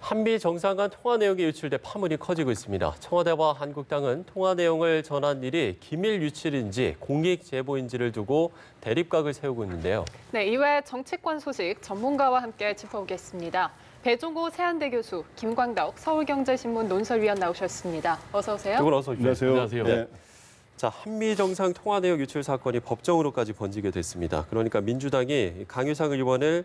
한미 정상 간 통화 내용이 유출돼 파문이 커지고 있습니다. 청와대와 한국당은 통화 내용을 전한 일이 기밀 유출인지 공익 제보인지를 두고 대립각을 세우고 있는데요. 네, 이외 정치권 소식 전문가와 함께 짚어보겠습니다. 배종호 세한대 교수, 김광덕 서울경제신문 논설위원 나오셨습니다. 어서 오세요. 두 분 어서 오십시오. 안녕하세요. 네. 자, 한미 정상 통화 내용 유출 사건이 법정으로까지 번지게 됐습니다. 그러니까 민주당이 강효상 의원을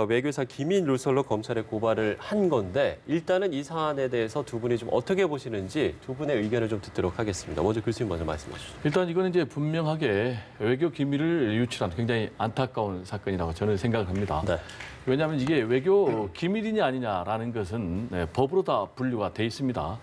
외교상 기밀 누설로 검찰에 고발을 한 건데 일단은 이 사안에 대해서 두 분이 좀 어떻게 보시는지 두 분의 의견을 좀 듣도록 하겠습니다. 먼저 교수님 먼저 말씀해 주시죠. 일단 이거는 이제 분명하게 외교 기밀을 유출한 굉장히 안타까운 사건이라고 저는 생각을 합니다. 네. 왜냐하면 이게 외교 기밀이냐 아니냐라는 것은 법으로 다 분류가 돼 있습니다.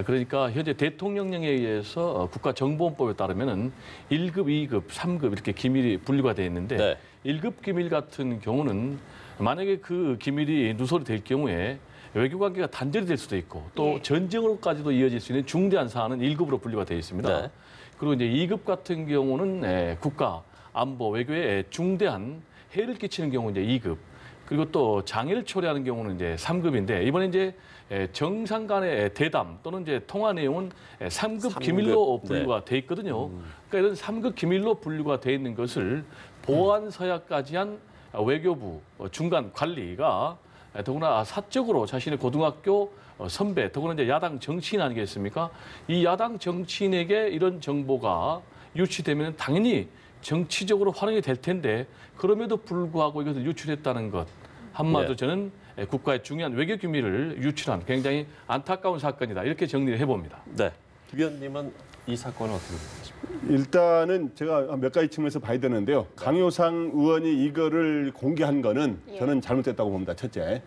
그러니까 현재 대통령령에 의해서 국가정보원법에 따르면은 1급, 2급, 3급 이렇게 기밀이 분류가 되어 있는데 네. 1급 기밀 같은 경우는 만약에 그 기밀이 누설이 될 경우에 외교 관계가 단절이 될 수도 있고 또 전쟁으로까지도 이어질 수 있는 중대한 사안은 1급으로 분류가 되어 있습니다. 네. 그리고 이제 2급 같은 경우는 국가, 안보, 외교에 중대한 해를 끼치는 경우 이제 2급. 그리고 또 장애를 초래하는 경우는 이제 3급인데 이번에 이제 정상 간의 대담 또는 이제 통화 내용은 3급 기밀로 분류가 돼 있거든요. 그러니까 이런 3급 기밀로 분류가 돼 있는 것을 보안 서약까지 한 외교부 중간 관리가 더구나 사적으로 자신의 고등학교 선배, 더구나 이제 야당 정치인 아니겠습니까? 이 야당 정치인에게 이런 정보가 유치되면 당연히 정치적으로 활용이 될 텐데 그럼에도 불구하고 이것을 유출했다는 것. 한마디로 저는 국가의 중요한 외교 기밀을 유출한 굉장히 안타까운 사건이다. 이렇게 정리를 해봅니다. 네. 김 의원님은 이 사건을 어떻게 보십니까? 일단은 제가 몇 가지 측면에서 봐야 되는데요. 강효상 의원이 이거를 공개한 거는 저는 잘못됐다고 봅니다. 첫째.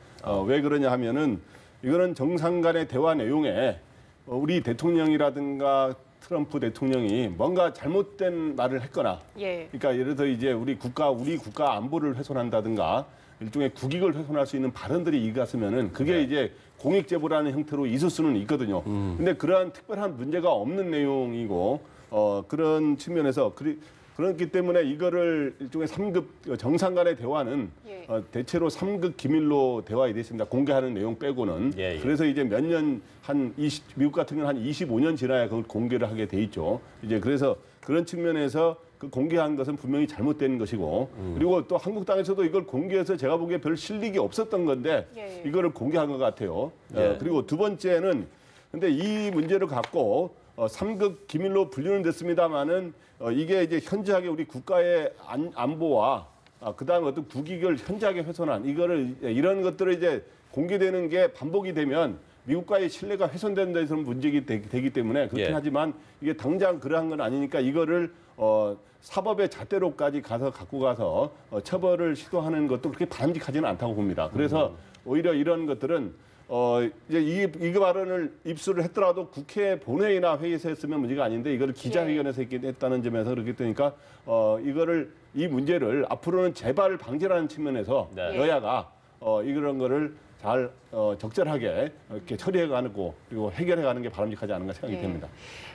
왜 그러냐 하면은 이거는 정상 간의 대화 내용에 우리 대통령이라든가 트럼프 대통령이 뭔가 잘못된 말을 했거나 그러니까 예를 들어 이제 우리 국가 안보를 훼손한다든가 일종의 국익을 훼손할 수 있는 발언들이 이갔으면은 그게 이제 공익 제보라는 형태로 있을 수는 있거든요. 근데 그러한 특별한 문제가 없는 내용이고 그런 측면에서 그렇기 때문에 이거를 일종의 3급 정상 간의 대화는 대체로 3급 기밀로 대화가 돼 있습니다. 공개하는 내용 빼고는. 그래서 이제 몇 년 미국 같은 경우는 한 25년 지나야 그걸 공개를 하게 돼 있죠. 이제 그래서 그런 측면에서 그 공개한 것은 분명히 잘못된 것이고 그리고 또 한국당에서도 이걸 공개해서 제가 보기에 별 실익이 없었던 건데 이거를 공개한 것 같아요. 그리고 두 번째는 근데 이 문제를 갖고 3급 기밀로 분류는 됐습니다만은 이게 이제 현저하게 우리 국가의 안보와 그다음 어떤 국익을 현저하게 훼손한 이런 것들을 이제 공개되는 게 반복이 되면 미국과의 신뢰가 훼손되는 데서는 문제가 되기 때문에 그렇긴 하지만 이게 당장 그러한 건 아니니까 이거를 사법의 잣대로까지 갖고 가서 처벌을 시도하는 것도 그렇게 바람직하지는 않다고 봅니다. 그래서 오히려 이런 것들은 이제 이 발언을 입수를 했더라도 국회 본회의나 회의에서 했으면 문제가 아닌데 이거를 기자회견에서 했다는 점에서 그렇기 때문에 이 문제를 앞으로는 재발 방지라는 측면에서 여야가 이런 거를 잘 적절하게 이렇게 처리해가고 그리고 해결해가는 게 바람직하지 않은가 생각이 됩니다.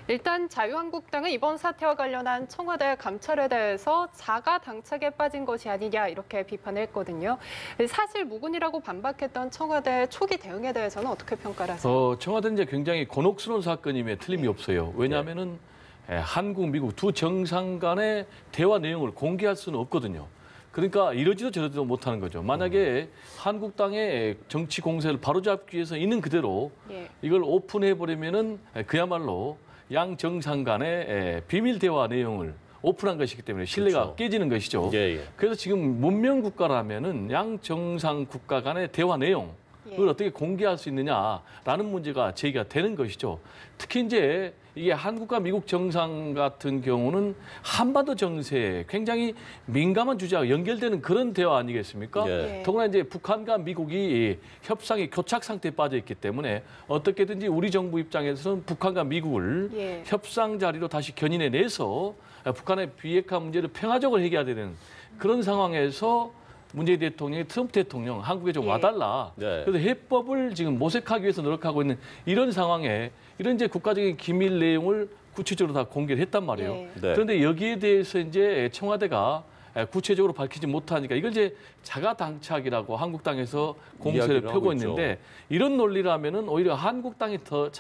일단 자유한국당은 이번 사태와 관련한 청와대 감찰에 대해서 자가 당착에 빠진 것이 아니냐 이렇게 비판을 했거든요. 사실 무근이라고 반박했던 청와대 초기 대응에 대해서는 어떻게 평가를 하세요? 청와대는 이제 굉장히 곤혹스러운 사건임에 틀림이 없어요. 왜냐하면은 한국, 미국 두 정상 간의 대화 내용을 공개할 수는 없거든요. 그러니까 이러지도 저러지도 못하는 거죠. 만약에 한국당의 정치 공세를 바로잡기 위해서 있는 그대로 이걸 오픈해버리면은 그야말로 양 정상 간의 비밀 대화 내용을 오픈한 것이기 때문에 신뢰가 깨지는 것이죠. 그래서 지금 문명 국가라면은 양 정상 국가 간의 대화 내용 그걸 어떻게 공개할 수 있느냐라는 문제가 제기가 되는 것이죠. 특히 이제 이게 한국과 미국 정상 같은 경우는 한반도 정세에 굉장히 민감한 주제와 연결되는 그런 대화 아니겠습니까? 더구나 이제 북한과 미국이 협상의 교착 상태에 빠져 있기 때문에 어떻게든지 우리 정부 입장에서는 북한과 미국을 협상 자리로 다시 견인해내서 북한의 비핵화 문제를 평화적으로 해결해야 되는 그런 상황에서 문재인 대통령이 트럼프 대통령 한국에 좀 와달라. 그래서 해법을 지금 모색하기 위해서 노력하고 있는 이런 상황에 이런 이제 국가적인 기밀 내용을 구체적으로 다 공개를 했단 말이에요. 그런데 여기에 대해서 이제 청와대가 구체적으로 밝히지 못하니까 이걸 이제 자가당착이라고 한국당에서 공세를 이야기를 펴고 하고 있죠. 있는데 이런 논리라면은 오히려 한국당이 더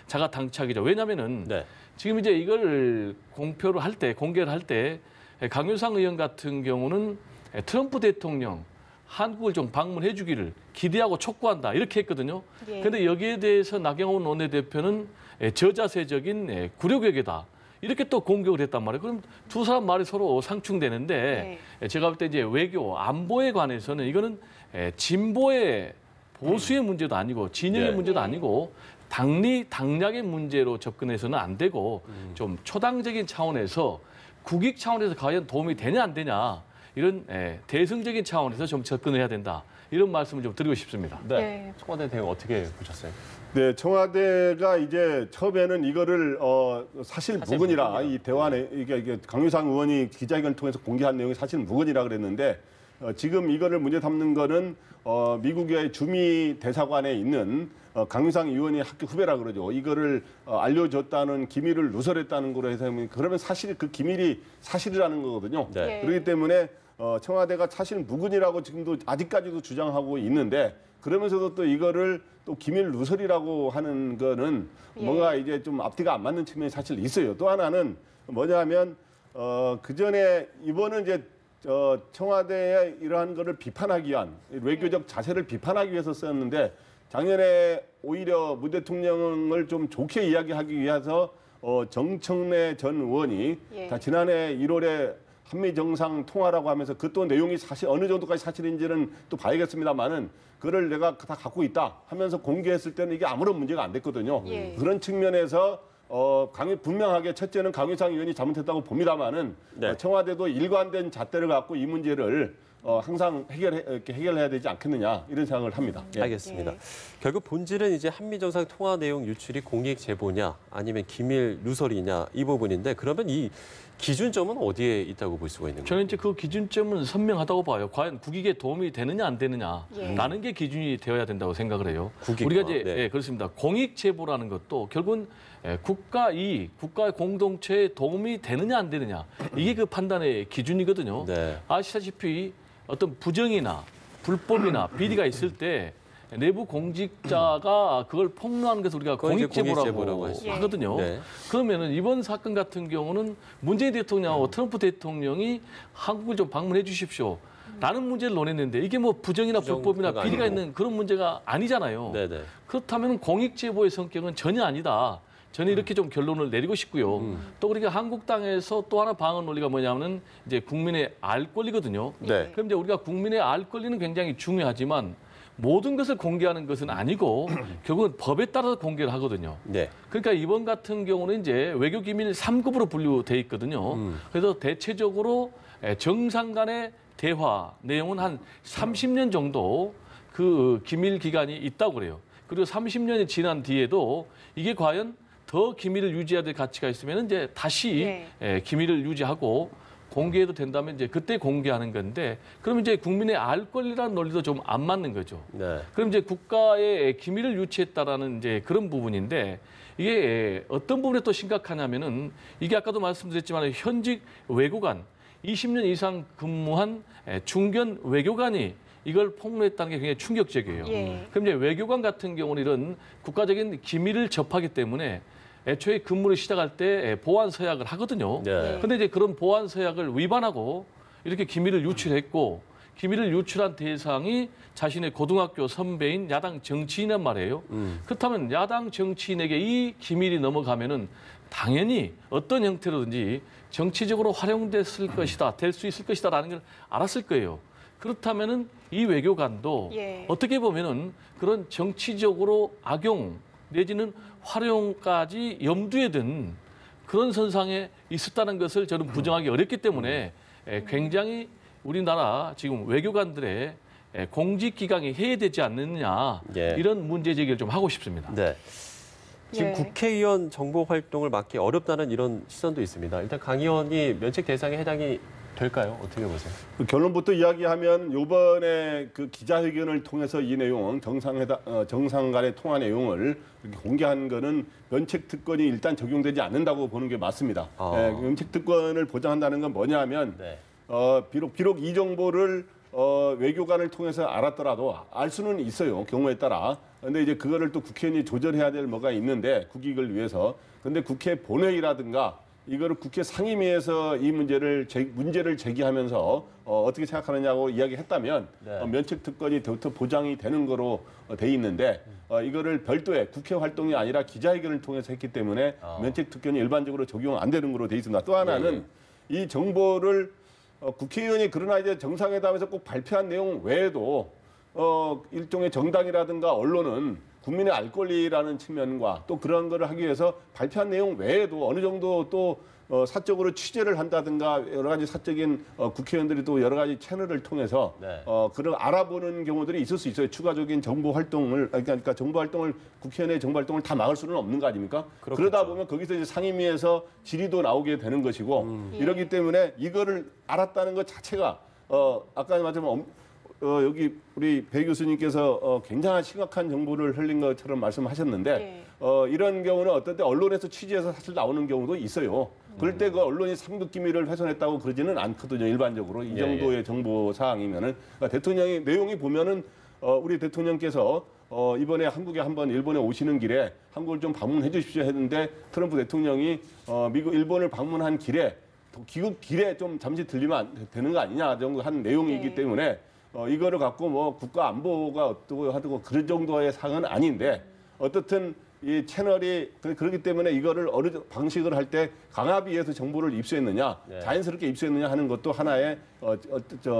자가당착이죠. 왜냐하면은 네. 지금 이제 이걸 공표를 할 때, 공개를 할 때 강효상 의원 같은 경우는 트럼프 대통령 한국을 좀 방문해 주기를 기대하고 촉구한다 이렇게 했거든요. 예. 그런데 여기에 대해서 나경원 원내대표는 저자세적인 굴욕외교다. 이렇게 또 공격을 했단 말이에요. 그럼 두 사람 말이 서로 상충되는데 제가 볼 때 이제 외교 안보에 관해서는 이거는 진보의 보수의 문제도 아니고 진영의 네. 문제도 아니고 당략의 문제로 접근해서는 안 되고 좀 초당적인 차원에서 국익 차원에서 과연 도움이 되냐 안 되냐 이런 대승적인 차원에서 좀 접근을 해야 된다. 이런 말씀을 좀 드리고 싶습니다. 네. 네. 청와대 대응 어떻게 보셨어요? 네, 청와대가 이제 처음에는 이거를 사실 무근이라 무근이요. 이 대화에 이게 강효상 의원이 기자회견을 통해서 공개한 내용이 사실 무근이라 그랬는데 지금 이거를 문제 삼는 거는 미국의 주미 대사관에 있는 강효상 의원이 학교 후배라 그러죠. 이거를 알려줬다는 기밀을 누설했다는 거로 해서 그러면 사실 그 기밀이 사실이라는 거거든요. 네. 그렇기 때문에 청와대가 사실 무근이라고 지금도 아직까지도 주장하고 있는데 그러면서도 또 이거를 또 기밀 누설이라고 하는 거는 뭔가 이제 좀 앞뒤가 안 맞는 측면이 사실 있어요. 또 하나는 뭐냐면 그 전에 이번은 이제 청와대의 이러한 거를 비판하기 위한 외교적 자세를 비판하기 위해서 썼는데 작년에 오히려 문 대통령을 좀 좋게 이야기하기 위해서 정청래 전 의원이 다 지난해 1월에 한미 정상 통화라고 하면서 그 또 내용이 사실 어느 정도까지 사실인지는 또 봐야겠습니다만은 그걸 내가 다 갖고 있다 하면서 공개했을 때는 이게 아무런 문제가 안 됐거든요. 그런 측면에서 분명하게 첫째는 강효상 의원이 잘못했다고 봅니다만은 네. 청와대도 일관된 잣대를 갖고 이 문제를 항상 해결해야 되지 않겠느냐 이런 생각을 합니다. 예. 알겠습니다. 예. 결국 본질은 이제 한미 정상 통화 내용 유출이 공익 제보냐 아니면 기밀 누설이냐 이 부분인데 그러면 이 기준점은 어디에 있다고 볼 수가 있는 거예요? 저는 이제 그 기준점은 선명하다고 봐요. 과연 국익에 도움이 되느냐 안 되느냐라는 게 기준이 되어야 된다고 생각을 해요. 국익과, 우리가 이제 네. 그렇습니다. 공익 제보라는 것도 결국은 국가 이익, 국가의 공동체에 도움이 되느냐 안 되느냐 이게 그 판단의 기준이거든요. 네. 아시다시피 어떤 부정이나 불법이나 비리가 있을 때 내부 공직자가 그걸 폭로하는 것을 우리가 그건 이제 공익제보라고 공익제보라고 하죠. 하거든요. 네. 그러면은 이번 사건 같은 경우는 문재인 대통령하고 트럼프 대통령이 한국을 좀 방문해 주십시오. 라는 문제를 논했는데 이게 뭐 부정이나 부정 불법이나 그거 비리가 아니고. 있는 그런 문제가 아니잖아요. 네네. 그렇다면 공익제보의 성격은 전혀 아니다. 저는 이렇게 좀 결론을 내리고 싶고요. 또 우리가 한국당에서 또 하나 방어 논리가 뭐냐면은 이제 국민의 알 권리거든요. 네. 그럼 이제 우리가 국민의 알 권리는 굉장히 중요하지만 모든 것을 공개하는 것은 아니고 결국은 법에 따라서 공개를 하거든요. 네. 그러니까 이번 같은 경우는 이제 외교기밀 3급으로 분류돼 있거든요. 그래서 대체적으로 정상 간의 대화 내용은 한 30년 정도 그 기밀 기간이 있다고 그래요. 그리고 30년이 지난 뒤에도 이게 과연 더 기밀을 유지해야 될 가치가 있으면 이제 다시 기밀을 유지하고 공개해도 된다면 이제 그때 공개하는 건데 그럼 이제 국민의 알 권리라는 논리도 좀 안 맞는 거죠. 네. 그럼 이제 국가의 기밀을 유치했다라는 이제 그런 부분인데 이게 어떤 부분에 또 심각하냐면은 이게 아까도 말씀드렸지만 현직 외교관 20년 이상 근무한 중견 외교관이 이걸 폭로했다는 게 굉장히 충격적이에요. 그럼 이제 외교관 같은 경우는 이런 국가적인 기밀을 접하기 때문에 애초에 근무를 시작할 때 보안 서약을 하거든요. 네. 근데 이제 그런 보안 서약을 위반하고 이렇게 기밀을 유출했고 기밀을 유출한 대상이 자신의 고등학교 선배인 야당 정치인이란 말이에요. 그렇다면 야당 정치인에게 이 기밀이 넘어가면은 당연히 어떤 형태로든지 정치적으로 활용됐을 것이다, 될 수 있을 것이다라는 걸 알았을 거예요. 그렇다면은 이 외교관도 어떻게 보면은 그런 정치적으로 악용 내지는 활용까지 염두에 둔 그런 선상에 있었다는 것을 저는 부정하기 어렵기 때문에 굉장히 우리나라 지금 외교관들의 공직 기강이 해야되지 않느냐 예. 이런 문제 제기를 좀 하고 싶습니다. 네. 지금 예. 국회의원 정보 활동을 막기 어렵다는 이런 시선도 있습니다. 일단 강 의원이 면책 대상에 해당이 될까요? 어떻게 보세요? 그 결론부터 이야기하면 이번에 그 기자회견을 통해서 이 내용 정상 간의 통화 내용을 이렇게 공개한 거는 면책 특권이 일단 적용되지 않는다고 보는 게 맞습니다. 아. 면책 특권을 보장한다는 건 뭐냐면 네. 비록 이 정보를 외교관을 통해서 알았더라도 알 수는 있어요. 경우에 따라. 근데 이제 그거를 또 국회의원이 조절해야 될 뭐가 있는데 국익을 위해서. 근데 국회 본회의라든가 이거를 국회 상임위에서 이 문제를 제기하면서 어떻게 생각하느냐고 이야기했다면 네. 면책 특권이 더욱더 보장이 되는 거로 돼 있는데 이거를 별도의 국회 활동이 아니라 기자회견을 통해서 했기 때문에 면책 특권이 일반적으로 적용 안 되는 거로 돼 있습니다. 또 하나는 이 정보를 국회의원이 그러나 이제 정상회담에서 꼭 발표한 내용 외에도 일종의 정당이라든가 언론은 국민의 알 권리라는 측면과 또 그런 거를 하기 위해서 발표한 내용 외에도 어느 정도 또 사적으로 취재를 한다든가 여러 가지 사적인 국회의원들이 또 여러 가지 채널을 통해서 네. 그런 알아보는 경우들이 있을 수 있어요. 추가적인 정보 활동을 그러니까 정보 활동을 국회의원의 정보 활동을 다 막을 수는 없는 거 아닙니까? 그렇겠죠. 그러다 보면 거기서 이제 상임위에서 질의도 나오게 되는 것이고 이러기 때문에 이거를 알았다는 것 자체가 아까 말씀한 여기 우리 배 교수님께서 굉장히 심각한 정보를 흘린 것처럼 말씀하셨는데 이런 경우는 어떤 때 언론에서 취재해서 사실 나오는 경우도 있어요. 그럴 때 그 언론이 상급 기밀을 훼손했다고 그러지는 않거든요. 일반적으로 이 정도의 정보 사항이면은 그러니까 대통령이 내용이 보면은 우리 대통령께서 이번에 한국에 한번 일본에 오시는 길에 한국을 좀 방문해 주십시오 했는데 트럼프 대통령이 일본을 방문한 길에 귀국 길에 좀 잠시 들리면 되는 거 아니냐 정도 한 내용이기 때문에 이거를 갖고 뭐 국가 안보가 어떻고 하고 그런 정도의 사항은 아닌데 어떻든 이 채널이 그렇기 때문에 이거를 어느 방식을 할 때 강압위에서 정보를 입수했느냐 자연스럽게 입수했느냐 하는 것도 하나의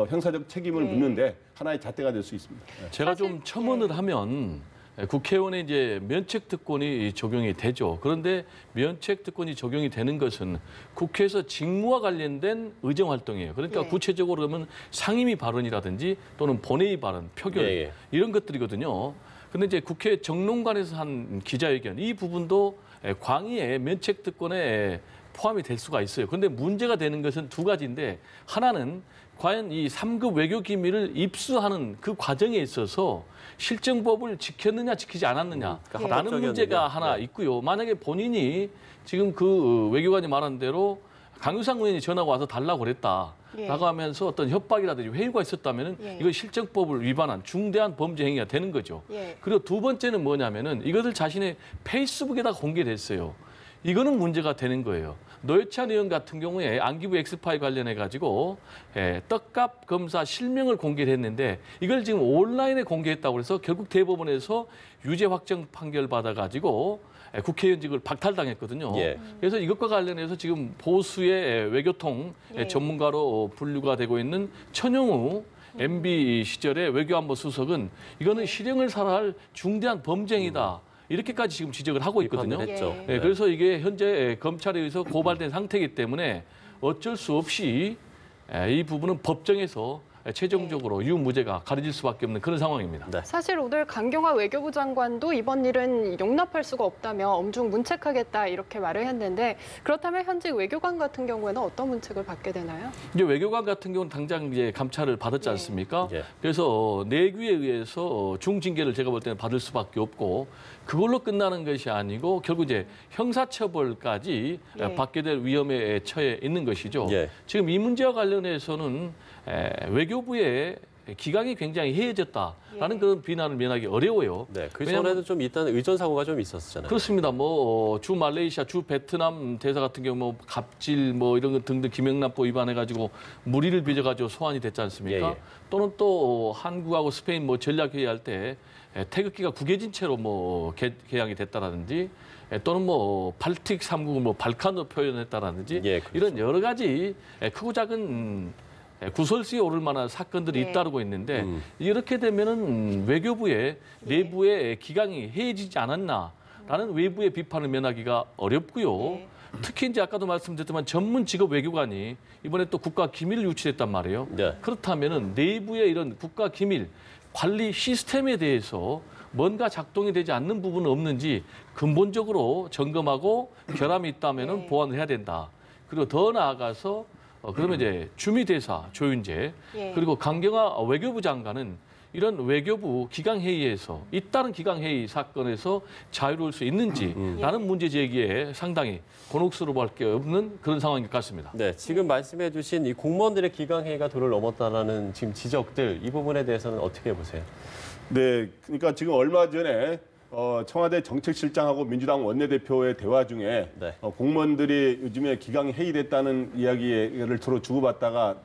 형사적 책임을 묻는데 하나의 잣대가 될 수 있습니다. 제가 좀 첨언을 하면 국회의원의 이제 면책특권이 적용이 되죠. 그런데 면책특권이 적용이 되는 것은 국회에서 직무와 관련된 의정활동이에요. 그러니까 구체적으로 그러면 상임위 발언이라든지 또는 본회의 발언, 표결 이런 것들이거든요. 근데 이제 국회 정론관에서 한 기자회견 이 부분도 광의의 면책특권에 포함이 될 수가 있어요. 그런데 문제가 되는 것은 두 가지인데 하나는 과연 이 3급 외교 기밀을 입수하는 그 과정에 있어서 실정법을 지켰느냐 지키지 않았느냐라는 문제가 하나 있고요. 만약에 본인이 지금 그 외교관이 말한 대로 강유상 의원이 전화가 와서 달라고 그랬다. 라고 하면서 어떤 협박이라든지 회유가 있었다면 이거 실정법을 위반한 중대한 범죄 행위가 되는 거죠. 그리고 두 번째는 뭐냐면은 이것을 자신의 페이스북에다 공개됐어요. 이거는 문제가 되는 거예요. 노회찬 의원 같은 경우에 안기부 엑스파일 관련해 가지고 떡값 검사 실명을 공개를 했는데 이걸 지금 온라인에 공개했다고 해서 결국 대법원에서 유죄 확정 판결 받아 가지고 국회의원직을 박탈당했거든요. 그래서 이것과 관련해서 지금 보수의 외교통 전문가로 분류가 되고 있는 천용우 MB 시절의 외교안보 수석은 이거는 실형을 살아할 중대한 범죄행위다. 이렇게까지 지금 지적을 하고 있거든요. 그래서 이게 현재 검찰에 의해서 고발된 상태이기 때문에 어쩔 수 없이 이 부분은 법정에서 최종적으로 유무죄가 가려질 수밖에 없는 그런 상황입니다. 사실 오늘 강경화 외교부 장관도 이번 일은 용납할 수가 없다며 엄중 문책하겠다 이렇게 말을 했는데 그렇다면 현직 외교관 같은 경우에는 어떤 문책을 받게 되나요? 이제 외교관 같은 경우는 당장 이제 감찰을 받았지 않습니까? 그래서 내규에 의해서 중징계를 제가 볼 때는 받을 수밖에 없고 그걸로 끝나는 것이 아니고 결국 이제 형사처벌까지 받게 될 위험에 처해 있는 것이죠. 지금 이 문제와 관련해서는 외교부의 기강이 굉장히 해이해졌다라는 그런 비난을 면하기 어려워요. 그 전에도 좀 일단 의전 사고가 좀 있었잖아요. 그렇습니다. 뭐 주 말레이시아, 주 베트남 대사 같은 경우 뭐 갑질 뭐 이런 것 등등 김영란법 위반해가지고 무리를 빚어가지고 소환이 됐지 않습니까? 또는 또 한국하고 스페인 뭐 전략 회의할 때 태극기가 구겨진 채로 뭐 개양이 됐다라든지 또는 뭐 발틱 3국을 뭐 발칸으로 표현했다라든지 이런 여러 가지 크고 작은 구설수에 오를 만한 사건들이 잇따르고 있는데 이렇게 되면은 외교부의 내부의 기강이 해이해지지 않았나라는 외부의 비판을 면하기가 어렵고요. 특히 이제 아까도 말씀드렸지만 전문 직업 외교관이 이번에 또 국가 기밀을 유출했단 말이에요. 그렇다면은 내부의 이런 국가 기밀 관리 시스템에 대해서 뭔가 작동이 되지 않는 부분은 없는지 근본적으로 점검하고 결함이 있다면은 보완을 해야 된다. 그리고 더 나아가서 그러면 이제 주미 대사 조윤재 그리고 강경화 외교부 장관은 이런 외교부 기강회의에서 잇따른 기강회의 사건에서 자유로울 수 있는지라는 문제 제기에 상당히 곤혹스러울 게 없는 그런 상황인 것 같습니다. 네, 지금 말씀해 주신 이 공무원들의 기강회의가 도를 넘었다라는 지금 지적들 이 부분에 대해서는 어떻게 보세요? 네, 그러니까 지금 얼마 전에 청와대 정책실장하고 민주당 원내대표의 대화 중에 네. 공무원들이 요즘에 기강이 해이됐다는 이야기를 서로 주고받다가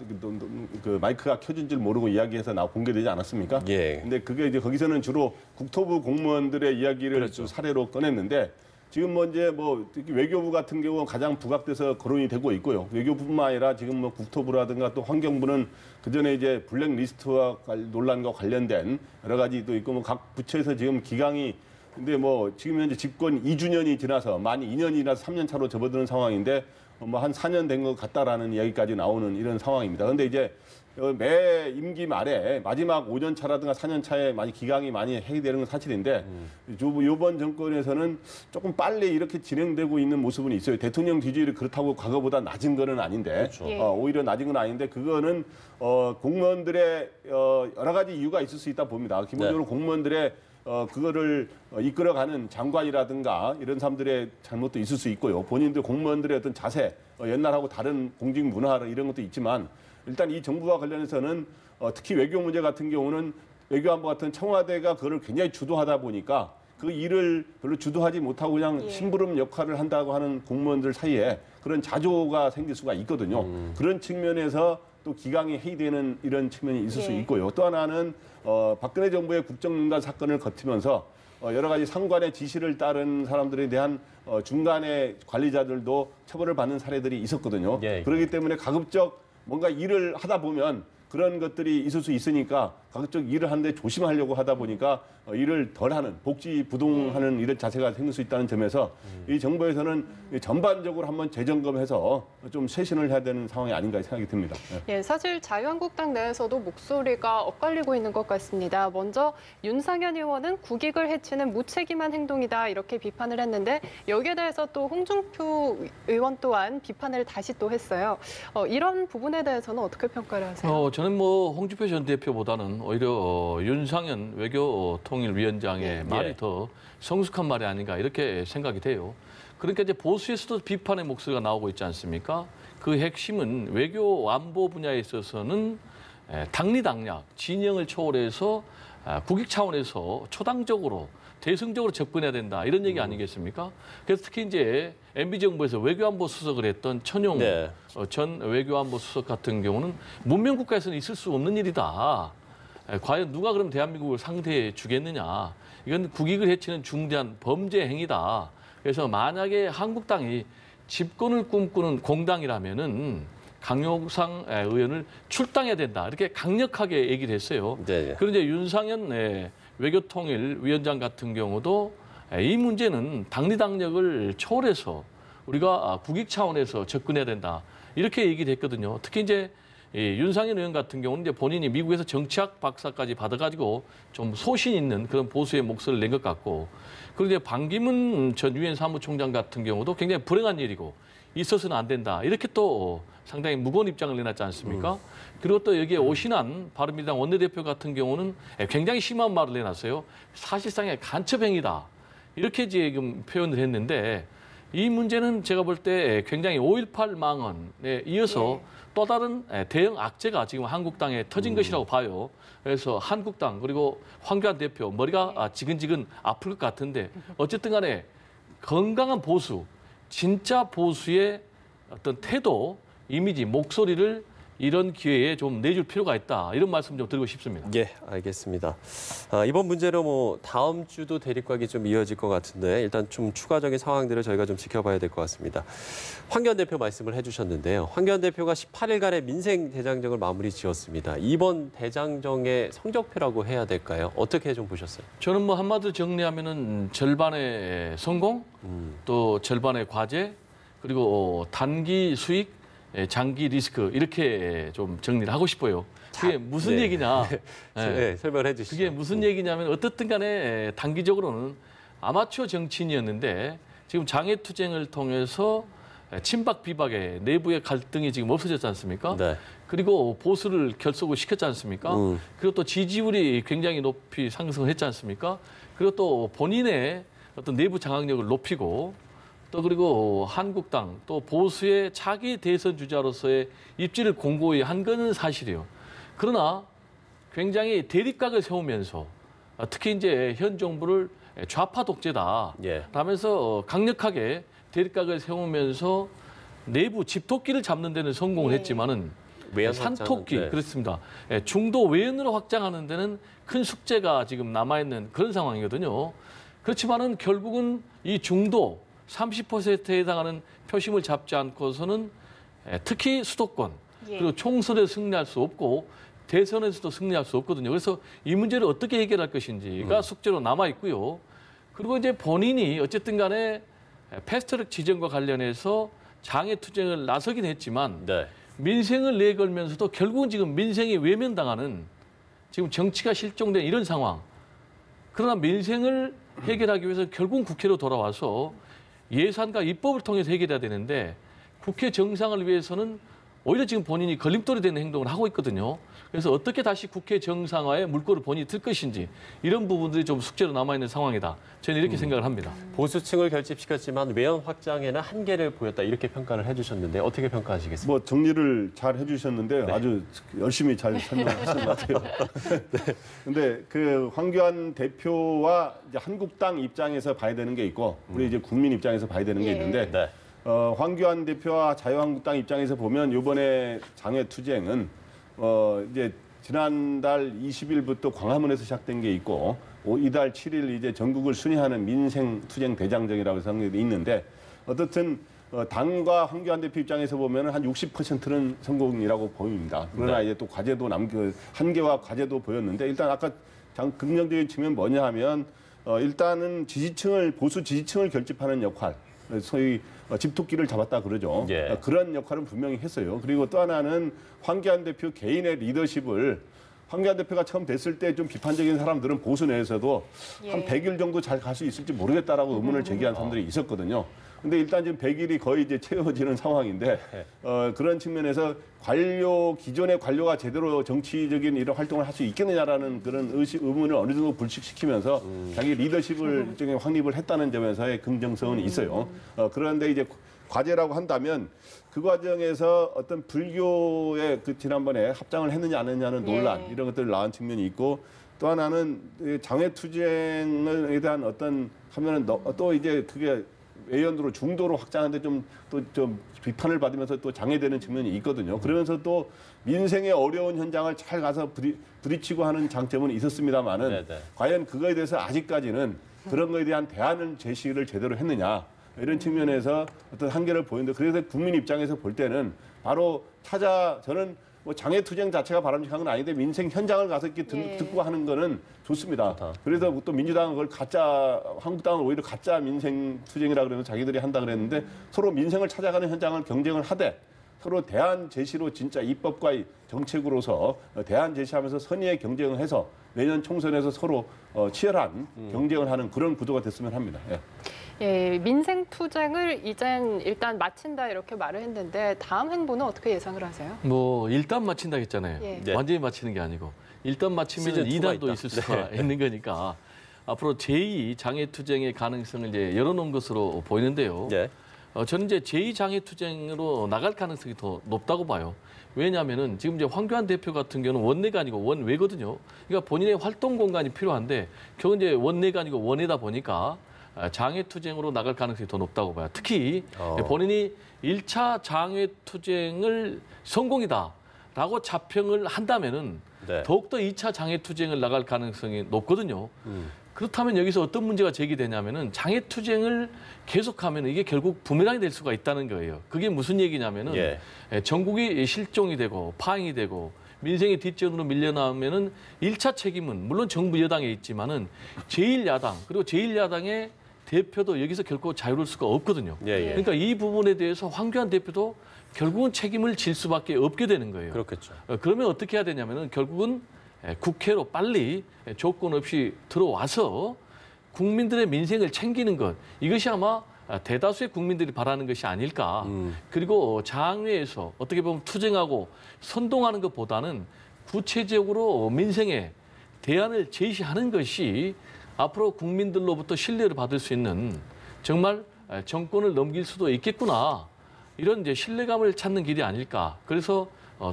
그 마이크가 켜진 줄 모르고 이야기해서 공개되지 않았습니까? 예. 근데 그게 이제 거기서는 주로 국토부 공무원들의 이야기를 그렇죠. 사례로 꺼냈는데 지금 이제 특히 외교부 같은 경우는 가장 부각돼서 거론이 되고 있고요. 외교부뿐만 아니라 지금 국토부라든가 또 환경부는 그 전에 이제 블랙리스트와 논란과 관련된 여러 가지도 있고 각 부처에서 지금 기강이 근데 지금 현재 집권 2주년이 지나서 만 2년이나 3년 차로 접어드는 상황인데 한 4년 된 것 같다라는 이야기까지 나오는 이런 상황입니다. 그런데 이제 매 임기 말에 마지막 5년 차라든가 4년 차에 많이 기강이 많이 해결되는 건 사실인데 이번 정권에서는 조금 빨리 이렇게 진행되고 있는 모습은 있어요. 대통령 지지율이 그렇다고 과거보다 낮은 거는 아닌데 그렇죠. 예. 오히려 낮은 건 아닌데 그거는 공무원들의 여러 가지 이유가 있을 수 있다 봅니다. 기본적으로 공무원들의 그거를 이끌어가는 장관이라든가 이런 사람들의 잘못도 있을 수 있고요. 본인들 공무원들의 어떤 자세, 옛날하고 다른 공직 문화 이런 것도 있지만 일단 이 정부와 관련해서는 특히 외교 문제 같은 경우는 외교안보 같은 청와대가 그거를 굉장히 주도하다 보니까 그 일을 별로 주도하지 못하고 그냥 심부름 역할을 한다고 하는 공무원들 사이에 그런 자조가 생길 수가 있거든요. 그런 측면에서 또 기강이 해이되는 이런 측면이 있을 수 있고요. 또 하나는 박근혜 정부의 국정농단 사건을 거치면서 여러 가지 상관의 지시를 따른 사람들에 대한 중간의 관리자들도 처벌을 받는 사례들이 있었거든요. 예. 그렇기 때문에 가급적 뭔가 일을 하다 보면 그런 것들이 있을 수 있으니까 가급적 일을 하는데 조심하려고 하다 보니까 일을 덜하는 복지 부동하는 이런 자세가 생길 수 있다는 점에서 이 정부에서는 전반적으로 한번 재점검해서 좀 쇄신을 해야 되는 상황이 아닌가 생각이 듭니다. 예, 사실 자유한국당 내에서도 목소리가 엇갈리고 있는 것 같습니다. 먼저 윤상현 의원은 국익을 해치는 무책임한 행동이다 이렇게 비판을 했는데 여기에 대해서 또 홍준표 의원 또한 비판을 다시 또 했어요. 이런 부분에 대해서는 어떻게 평가를 하세요? 저는 홍준표 전 대표보다는 오히려 윤상현 외교통일위원장의 말이 더 성숙한 말이 아닌가 이렇게 생각이 돼요. 그러니까 이제 보수에서도 비판의 목소리가 나오고 있지 않습니까? 그 핵심은 외교 안보 분야에 있어서는 당리당략, 진영을 초월해서 국익 차원에서 초당적으로 대승적으로 접근해야 된다 이런 얘기 아니겠습니까? 그래서 특히 이제 MB 정부에서 외교안보 수석을 했던 천용 전 외교안보 수석 같은 경우는 문명 국가에서는 있을 수 없는 일이다. 과연 누가 그럼 대한민국을 상대해 주겠느냐? 이건 국익을 해치는 중대한 범죄 행위다. 그래서 만약에 한국당이 집권을 꿈꾸는 공당이라면은 강용상 의원을 출당해야 된다. 이렇게 강력하게 얘기를 했어요. 네. 그런데 윤상현 외교통일위원장 같은 경우도 이 문제는 당리당략을 초월해서 우리가 국익 차원에서 접근해야 된다. 이렇게 얘기를 했거든요. 특히 이제 윤상현 의원 같은 경우는 이제 본인이 미국에서 정치학 박사까지 받아가지고 좀 소신 있는 그런 보수의 목소리를 낸 것 같고, 그리고 이제 반기문 전 유엔 사무총장 같은 경우도 굉장히 불행한 일이고 있어서는 안 된다. 이렇게 또 상당히 무거운 입장을 내놨지 않습니까? 그리고 또 여기에 오신환 바른미래당 원내대표 같은 경우는 굉장히 심한 말을 내놨어요. 사실상의 간첩행위다. 이렇게 지금 표현을 했는데 이 문제는 제가 볼 때 굉장히 5.18 망언에 이어서 또 다른 대형 악재가 지금 한국당에 터진 것이라고 봐요. 그래서 한국당 그리고 황교안 대표 머리가 지근지근 아플 것 같은데 어쨌든 간에 건강한 보수, 진짜 보수의 어떤 태도, 이미지, 목소리를 이런 기회에 좀 내줄 필요가 있다. 이런 말씀 좀 드리고 싶습니다. 예, 알겠습니다. 이번 문제로 다음 주도 대립각이 좀 이어질 것 같은데 일단 좀 추가적인 상황들을 저희가 좀 지켜봐야 될 것 같습니다. 황교안 대표 말씀을 해주셨는데요. 황교안 대표가 18일간의 민생 대장정을 마무리 지었습니다. 이번 대장정의 성적표라고 해야 될까요? 어떻게 좀 보셨어요? 저는 한마디로 정리하면은 절반의 성공, 또 절반의 과제, 그리고 단기 수익, 장기 리스크 이렇게 좀 정리를 하고 싶어요. 그게 무슨 얘기냐? 네, 설명해 주시죠. 그게 무슨 얘기냐면 어떻든 간에 단기적으로는 아마추어 정치인이었는데 지금 장애투쟁을 통해서 친박 비박의 내부의 갈등이 지금 없어졌지 않습니까? 네. 그리고 보수를 결속을 시켰지 않습니까? 그리고 또 지지율이 굉장히 높이 상승했지 않습니까? 그리고 또 본인의 어떤 내부 장악력을 높이고 또 그리고 한국당 또 보수의 차기 대선 주자로서의 입지를 공고히 한 것은 사실이에요. 그러나 굉장히 대립각을 세우면서 특히 이제 현 정부를 좌파 독재다 예. 라면서 강력하게 대립각을 세우면서 내부 집토끼를 잡는 데는 성공을 예. 했지만은 외연 산토끼 확장은, 네. 그렇습니다. 중도 외연으로 확장하는 데는 큰 숙제가 지금 남아있는 그런 상황이거든요. 그렇지만은 결국은 이 중도 30%에 해당하는 표심을 잡지 않고서는 특히 수도권 예. 그리고 총선에 승리할 수 없고 대선에서도 승리할 수 없거든요. 그래서 이 문제를 어떻게 해결할 것인지가 숙제로 남아 있고요. 그리고 이제 본인이 어쨌든 간에 패스트트랙 지정과 관련해서 장애 투쟁을 나서긴 했지만 네. 민생을 내걸면서도 결국은 지금 민생이 외면당하는 지금 정치가 실종된 이런 상황. 그러나 민생을 해결하기 위해서 결국은 국회로 돌아와서 예산과 입법을 통해서 해결해야 되는데 국회 정상을 위해서는 오히려 지금 본인이 걸림돌이 되는 행동을 하고 있거든요. 그래서 어떻게 다시 국회 정상화에 물꼬를 본인이 틀 것인지 이런 부분들이 좀 숙제로 남아있는 상황이다. 저는 이렇게 생각을 합니다. 보수층을 결집시켰지만 외연 확장에는 한계를 보였다 이렇게 평가를 해주셨는데 어떻게 평가하시겠습니까? 뭐 정리를 잘 해주셨는데 네. 아주 열심히 잘 설명하신 것 같아요. 근데 그 황교안 대표와 이제 한국당 입장에서 봐야 되는 게 있고 우리 이제 국민 입장에서 봐야 되는 게 예. 있는데 네. 황교안 대표와 자유한국당 입장에서 보면 이번에 장외 투쟁은 이제 지난달 20일부터 광화문에서 시작된 게 있고 이달 7일 이제 전국을 순회하는 민생 투쟁 대장정이라고 생각이 있는데 어떻든 당과 황교안 대표 입장에서 보면 한 60%는 성공이라고 보입니다. 그러나 네. 이제 또 과제도 한계와 과제도 보였는데 일단 아까 긍정적인 측면 뭐냐 하면 일단은 보수 지지층을 결집하는 역할, 소위 집토끼를 잡았다 그러죠. 예. 그런 역할은 분명히 했어요. 그리고 또 하나는 황교안 대표 개인의 리더십을 황교안 대표가 처음 됐을 때 좀 비판적인 사람들은 보수 내에서도 한 예. 100일 정도 잘 갈 수 있을지 모르겠다라고 의문을 제기한 사람들이 있었거든요. 근데 일단 지금 100일이 거의 이제 채워지는 상황인데 그런 측면에서 기존의 관료가 제대로 정치적인 이런 활동을 할 수 있겠느냐라는 그런 의문을 어느 정도 불식시키면서 자기 리더십을 일종의 확립을 했다는 점에서의 긍정성은 있어요. 그런데 이제 과제라고 한다면 그 과정에서 어떤 불교의 그 지난번에 합장을 했느냐 안 했느냐는 논란 예. 이런 것들 나온 측면이 있고 또 하나는 장외 투쟁에 대한 어떤 하면은 또 이제 그게 외연으로 중도로 확장하는데 좀 비판을 받으면서 또 장애되는 측면이 있거든요. 그러면서 또 민생의 어려운 현장을 잘 가서 부딪히고 하는 장점은 있었습니다만은 네네. 과연 그거에 대해서 아직까지는 그런 거에 대한 대안을 제시를 제대로 했느냐 이런 측면에서 어떤 한계를 보이는데 그래서 국민 입장에서 볼 때는 바로 저는 뭐 장애 투쟁 자체가 바람직한 건 아닌데 민생 현장을 가서 이렇게 예. 듣고 하는 거는 좋습니다. 좋다. 그래서 또 민주당은 그걸 한국당은 오히려 가짜 민생 투쟁이라 그러면서 자기들이 한다 그랬는데 서로 민생을 찾아가는 현장을 경쟁을 하되 서로 대안 제시로 진짜 입법과 정책으로서 대안 제시하면서 선의의 경쟁을 해서 내년 총선에서 서로 치열한 경쟁을 하는 그런 구도가 됐으면 합니다. 예. 예, 민생 투쟁을 이젠 일단 마친다 이렇게 말을 했는데 다음 행보는 어떻게 예상을 하세요? 뭐 일단 마친다 했잖아요. 예. 네. 완전히 마치는 게 아니고 일단 마치면 시즌 2가 2단도 있다. 있을 수가 있는 거니까 앞으로 제2 장애 투쟁의 가능성을 이제 열어놓은 것으로 보이는데요. 네. 저는 이제 제2 장애 투쟁으로 나갈 가능성이 더 높다고 봐요. 왜냐하면은 지금 이제 황교안 대표 같은 경우는 원내가 아니고 원외거든요. 그러니까 본인의 활동 공간이 필요한데 결국 이제 원내가 아니고 원외다 보니까 장애 투쟁으로 나갈 가능성이 더 높다고 봐요. 특히 본인이 1차 장애 투쟁을 성공이다라고 자평을 한다면은 네. 더욱더 2차 장애 투쟁을 나갈 가능성이 높거든요. 그렇다면 여기서 어떤 문제가 제기되냐면은 장애 투쟁을 계속하면 이게 결국 부메랑이 될 수가 있다는 거예요. 그게 무슨 얘기냐면은 예. 전국이 실종이 되고 파행이 되고 민생이 뒷전으로 밀려나면은 1차 책임은 물론 정부 여당에 있지만은 제1야당 그리고 제1야당의 대표도 여기서 결코 자유로울 수가 없거든요. 예, 예. 그러니까 이 부분에 대해서 황교안 대표도 결국은 책임을 질 수밖에 없게 되는 거예요. 그렇겠죠. 그러면 어떻게 해야 되냐면은 결국은 국회로 빨리 조건 없이 들어와서 국민들의 민생을 챙기는 것 이것이 아마 대다수의 국민들이 바라는 것이 아닐까. 그리고 장외에서 어떻게 보면 투쟁하고 선동하는 것보다는 구체적으로 민생에 대안을 제시하는 것이 앞으로 국민들로부터 신뢰를 받을 수 있는 정말 정권을 넘길 수도 있겠구나. 이런 이제 신뢰감을 찾는 길이 아닐까. 그래서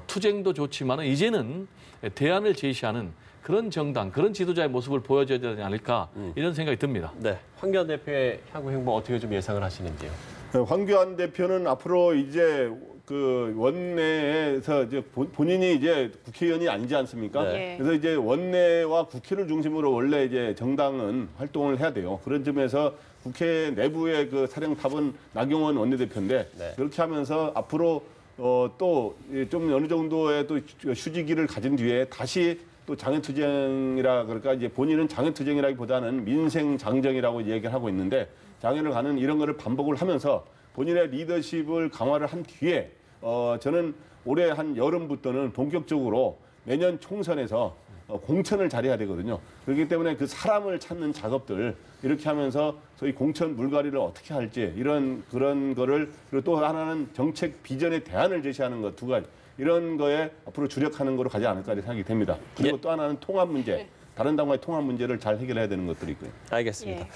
투쟁도 좋지만 이제는 대안을 제시하는 그런 정당, 그런 지도자의 모습을 보여줘야 되지 않을까. 이런 생각이 듭니다. 네, 황교안 대표의 향후 행보 어떻게 좀 예상을 하시는지요? 황교안 대표는 앞으로 이제 그 원내에서 이제 본인이 이제 국회의원이 아니지 않습니까? 네. 그래서 이제 원내와 국회를 중심으로 원래 이제 정당은 활동을 해야 돼요. 그런 점에서 국회 내부의 그 사령탑은 나경원 원내대표인데 네. 그렇게 하면서 앞으로 또 좀 어느 정도의 또 휴지기를 가진 뒤에 다시 또 장애투쟁이라 그럴까 이제 본인은 장애투쟁이라기보다는 민생 장정이라고 얘기를 하고 있는데 장애를 가는 이런 거를 반복을 하면서 본인의 리더십을 강화를 한 뒤에 저는 올해 한 여름부터는 본격적으로 내년 총선에서 공천을 잘해야 되거든요. 그렇기 때문에 그 사람을 찾는 작업들 이렇게 하면서 소위 공천 물갈이를 어떻게 할지 그런 거를 그리고 또 하나는 정책 비전의 대안을 제시하는 것 두 가지 이런 거에 앞으로 주력하는 거로 가지 않을까 생각이 됩니다. 그리고 또 하나는 통합 문제. 다른 당과의 통합 문제를 잘 해결해야 되는 것들이 있고요. 알겠습니다. 예.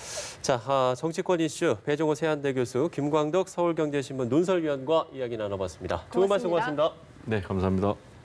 자, 정치권 이슈 배종호 세한대 교수, 김광덕 서울경제신문 논설위원과 이야기 나눠봤습니다. 두 분 말씀 고맙습니다. 고맙습니다. 네, 감사합니다.